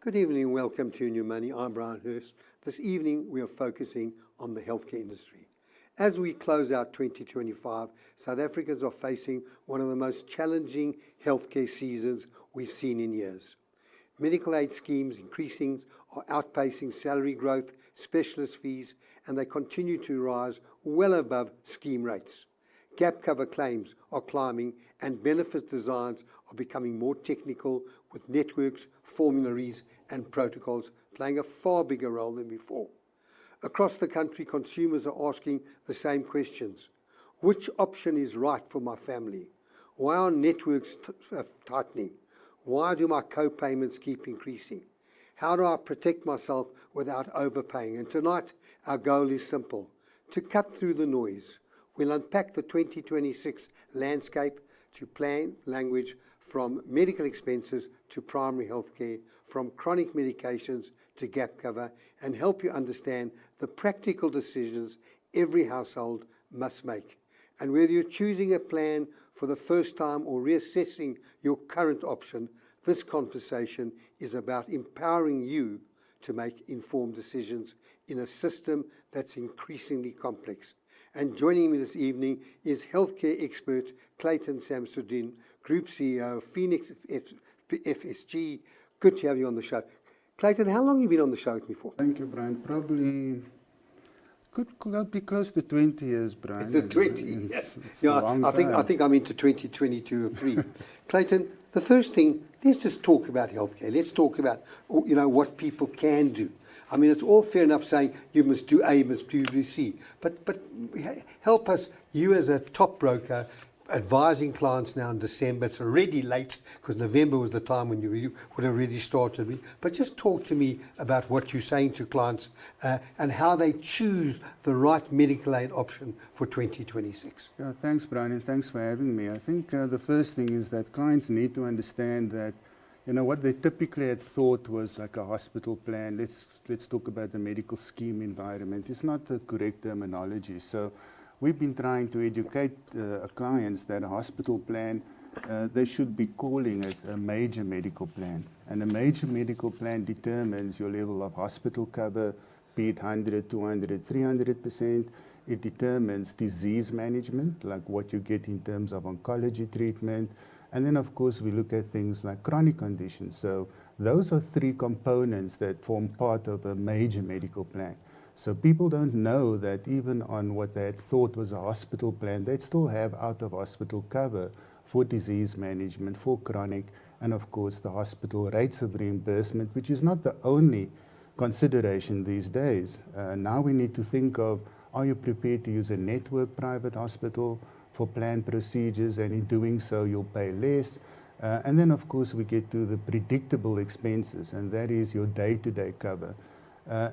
Good evening and welcome to New Money. I'm Bryan. This evening we are focusing on the healthcare industry. As we close out 2025, South Africans are facing one of the most challenging healthcare seasons we've seen in years. Medical aid schemes increasing are outpacing salary growth, specialist fees, and they continue to rise well above scheme rates. Gap cover claims are climbing and benefit designs are becoming more technical, with networks, formularies and protocols playing a far bigger role than before. Across the country, consumers are asking the same questions. Which option is right for my family? Why are networks tightening? Why do my co-payments keep increasing? How do I protect myself without overpaying? And tonight, our goal is simple: to cut through the noise. We'll unpack the 2026 landscape to plain language, from medical expenses to primary health care, from chronic medications to gap cover, and help you understand the practical decisions every household must make. And whether you're choosing a plan for the first time or reassessing your current option, this conversation is about empowering you to make informed decisions in a system that's increasingly complex. And joining me this evening is healthcare expert Clayton Samsudin, Group CEO of Phoenix FSG. Good to have you on the show. Clayton, how long have you been on the show with me for? Thank you, Bryan. Probably could be close to 20 years, Bryan. It's a 20. It's a long time. I think I'm into 2022 or 3. Clayton, the first thing, let's just talk about healthcare. Let's talk about what people can do. I mean, it's all fair enough saying you must do A, you must do B, C, but help us, you as a top broker, advising clients now in December. It's already late because November was the time when you would have already started. But just talk to me about what you're saying to clients and how they choose the right medical aid option for 2026. Yeah, thanks, Bryan, and thanks for having me. I think the first thing is that clients need to understand that what they typically had thought was like a hospital plan. Let's talk about the medical scheme environment. It's not the correct terminology. So we've been trying to educate clients that a hospital plan, they should be calling it a major medical plan. And a major medical plan determines your level of hospital cover, be it 100, 200, 300%. It determines disease management, like what you get in terms of oncology treatment. And then, of course, we look at things like chronic conditions. So those are 3 components that form part of a major medical plan. So people don't know that even on what they had thought was a hospital plan, they'd still have out-of-hospital cover for disease management, for chronic, and of course the hospital rates of reimbursement, which is not the only consideration these days. Now we need to think of, are you prepared to use a network private hospital for planned procedures, and in doing so you'll pay less. And then of course we get to the predictable expenses, and that is your day-to-day cover.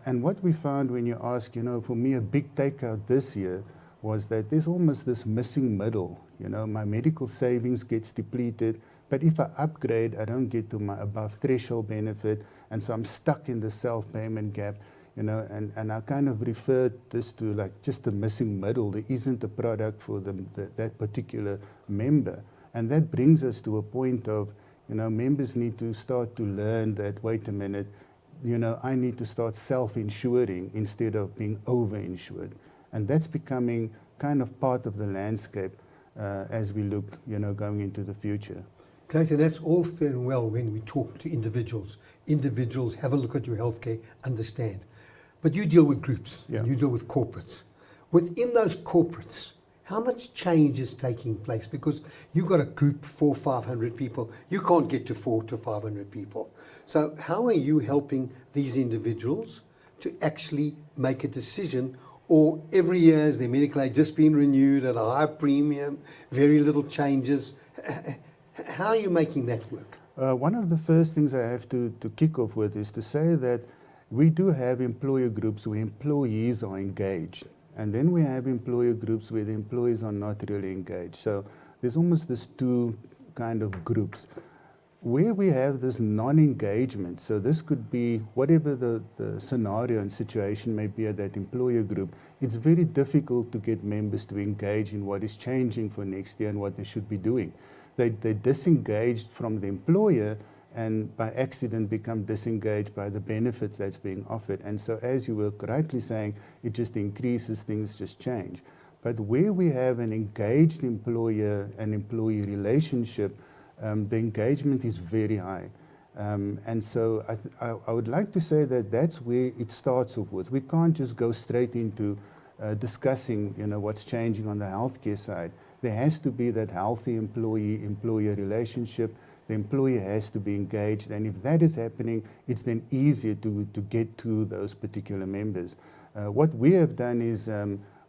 And what we found when you ask, for me a big takeout this year was that there's almost this missing middle. My medical savings gets depleted, but if I upgrade, I don't get to my above threshold benefit, and so I'm stuck in the self-payment gap. And I kind of referred this to like just a missing middle. There isn't a product for that particular member. And that brings us to a point of, members need to start to learn that, wait a minute, I need to start self-insuring instead of being over-insured. And that's becoming kind of part of the landscape as we look, going into the future. Clayton, that's all fair and well when we talk to individuals. Individuals have a look at your healthcare, understand. But you deal with groups, and you deal with corporates. Within those corporates, how much change is taking place? Because you've got a group, 400, 500 people. You can't get to 400 to 500 people. So how are you helping these individuals to actually make a decision? Or every year is their medical aid just been renewed at a high premium, very little changes? How are you making that work? One of the first things I have to kick off with is to say that we do have employer groups where employees are engaged. And then we have employer groups where the employees are not really engaged. So there's almost this 2 kind of groups. Where we have this non-engagement, so this could be whatever the scenario and situation may be at that employer group, it's very difficult to get members to engage in what is changing for next year and what they should be doing. They're disengaged from the employer, and by accident become disengaged by the benefits that's being offered. And so, as you were rightly saying, it just increases, things just change. But where we have an engaged employer and employee relationship, the engagement is very high. And so I would like to say that that's where it starts off with. We can't just go straight into discussing, what's changing on the healthcare side. There has to be that healthy employee-employer relationship. The employee has to be engaged, and if that is happening, it's then easier to get to those particular members. What we have done is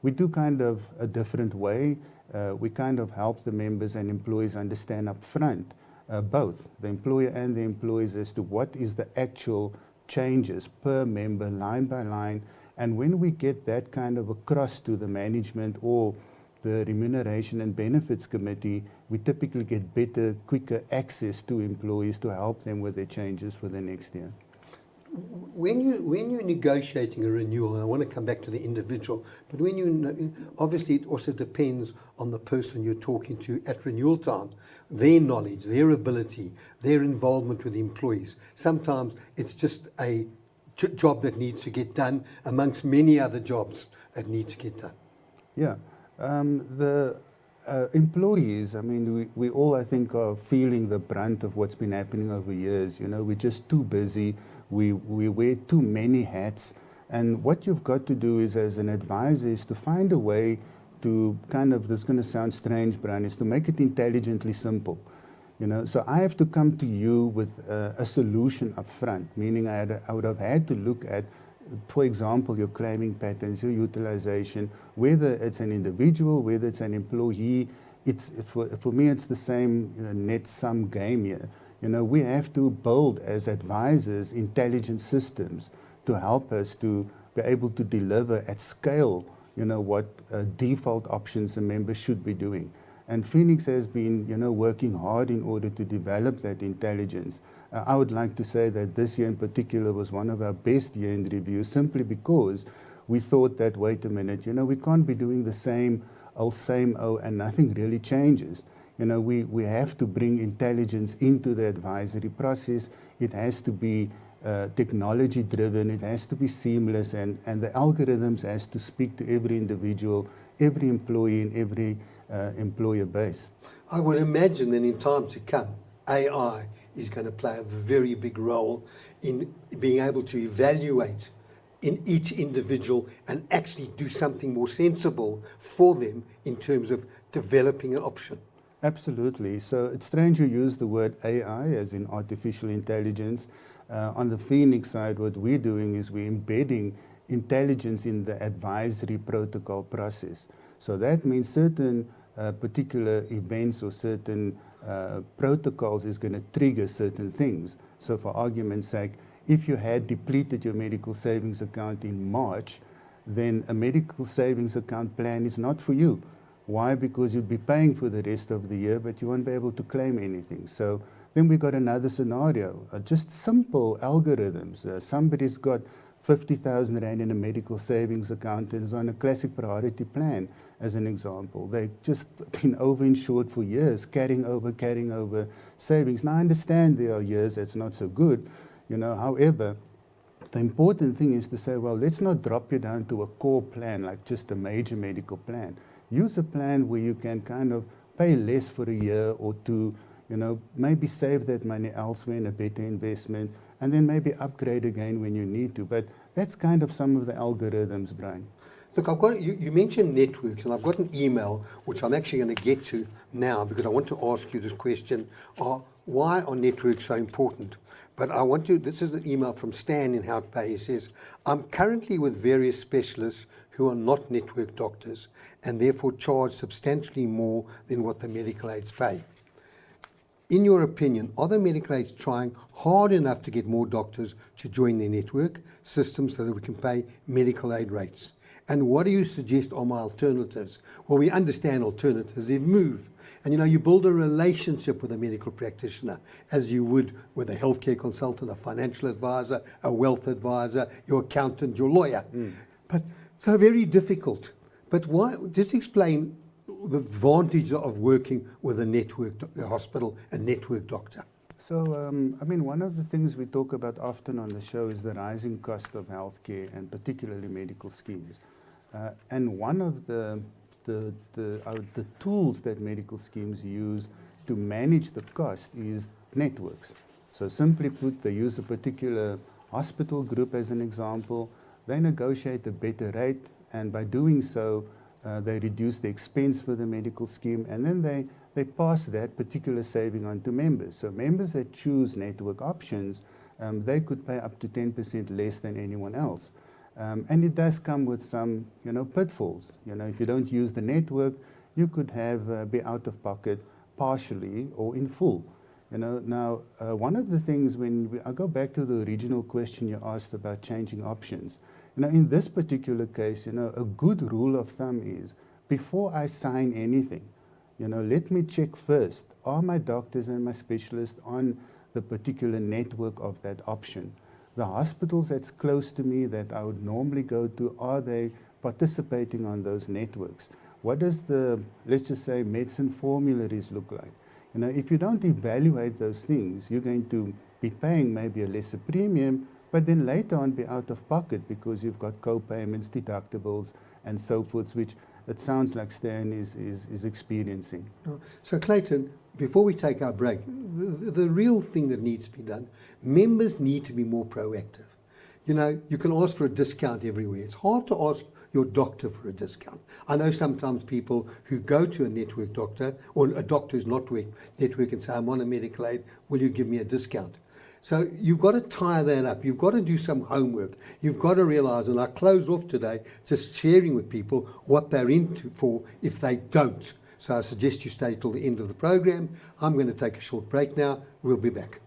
we do kind of a different way. We kind of help the members and employees understand up front, both the employer and the employees, as to what is the actual changes per member, line by line. And when we get that kind of across to the management or the Remuneration and Benefits Committee, we typically get better, quicker access to employees to help them with their changes for the next year. When you're negotiating a renewal, and I want to come back to the individual, but obviously it also depends on the person you're talking to at renewal time, their knowledge, their ability, their involvement with the employees. Sometimes it's just a job that needs to get done amongst many other jobs that need to get done. Yeah. The employees, I mean, we all, I think, are feeling the brunt of what's been happening over years. We're just too busy. We wear too many hats. And what you've got to do is, as an advisor, is to find a way to kind of, this is going to sound strange, Bryan, is to make it intelligently simple. So I have to come to you with a solution up front, meaning I would have had to look at, for example, your claiming patterns, your utilization, whether it's an individual, whether it's an employee. For me, it's the same net sum game here. We have to build, as advisors, intelligent systems to help us to be able to deliver at scale, what default options a member should be doing. And Phoenix has been, working hard in order to develop that intelligence. I would like to say that this year in particular was one of our best year in review, simply because we thought that, wait a minute, we can't be doing the same old and nothing really changes. We have to bring intelligence into the advisory process. It has to be technology driven, it has to be seamless, and the algorithms has to speak to every individual, every employee, and every employer base. I would imagine that in time to come, AI is going to play a very big role in being able to evaluate in each individual and actually do something more sensible for them in terms of developing an option. Absolutely. So it's strange you use the word AI, as in artificial intelligence. On the Phoenix side, what we're doing is we're embedding intelligence in the advisory protocol process. So that means certain particular events or certain protocols is going to trigger certain things. So for argument's sake, if you had depleted your medical savings account in March, then a medical savings account plan is not for you. Why? Because you'd be paying for the rest of the year, but you won't be able to claim anything. So then we got another scenario, just simple algorithms. Somebody's got 50,000 Rand in a medical savings account and is on a classic priority plan, as an example. They've just been overinsured for years, carrying over savings. Now, I understand there are years that's not so good, however, the important thing is to say, well, let's not drop you down to a core plan, like just a major medical plan. Use a plan where you can kind of pay less for a year or two, maybe save that money elsewhere in a better investment, and then maybe upgrade again when you need to. But that's kind of some of the algorithms, Bryan. Look, you mentioned networks, and I've got an email which I'm actually going to get to now, because I want to ask you this question: why are networks so important? But this is an email from Stan in Hout Bay. He says, I'm currently with various specialists who are not network doctors and therefore charge substantially more than what the medical aids pay. In your opinion, are the medical aids trying hard enough to get more doctors to join their network systems so that we can pay medical aid rates? And what do you suggest are my alternatives? Well, we understand alternatives. They've moved. And you build a relationship with a medical practitioner as you would with a healthcare consultant, a financial advisor, a wealth advisor, your accountant, your lawyer. But so very difficult. But why? Just explain the advantage of working with a network hospital, a network doctor. So, I mean, one of the things we talk about often on the show is the rising cost of healthcare and particularly medical schemes. And one of the tools that medical schemes use to manage the cost is networks. So simply put, they use a particular hospital group as an example. They negotiate a better rate, and by doing so, they reduce the expense for the medical scheme, and then they pass that particular saving on to members. So members that choose network options, they could pay up to 10% less than anyone else. And it does come with some, pitfalls. If you don't use the network, you could have be out of pocket partially or in full. Now, one of the things I go back to the original question you asked about changing options. In this particular case, a good rule of thumb is before I sign anything, let me check first, are my doctors and my specialists on the particular network of that option? The hospitals that's close to me that I would normally go to, are they participating on those networks? What does the, let's just say, medicine formularies look like? If you don't evaluate those things, you're going to be paying maybe a lesser premium, but then later on be out of pocket because you've got co-payments, deductibles, and so forth, which it sounds like Stan is experiencing. So Clayton, before we take our break, the real thing that needs to be done, members need to be more proactive. You can ask for a discount everywhere. It's hard to ask your doctor for a discount. I know sometimes people who go to a network doctor or a doctor who's not network and say, I'm on a medical aid, will you give me a discount? So you've got to tie that up. You've got to do some homework. You've got to realize, and I close off today just sharing with people what they're in for if they don't. So I suggest you stay till the end of the program. I'm going to take a short break now. We'll be back.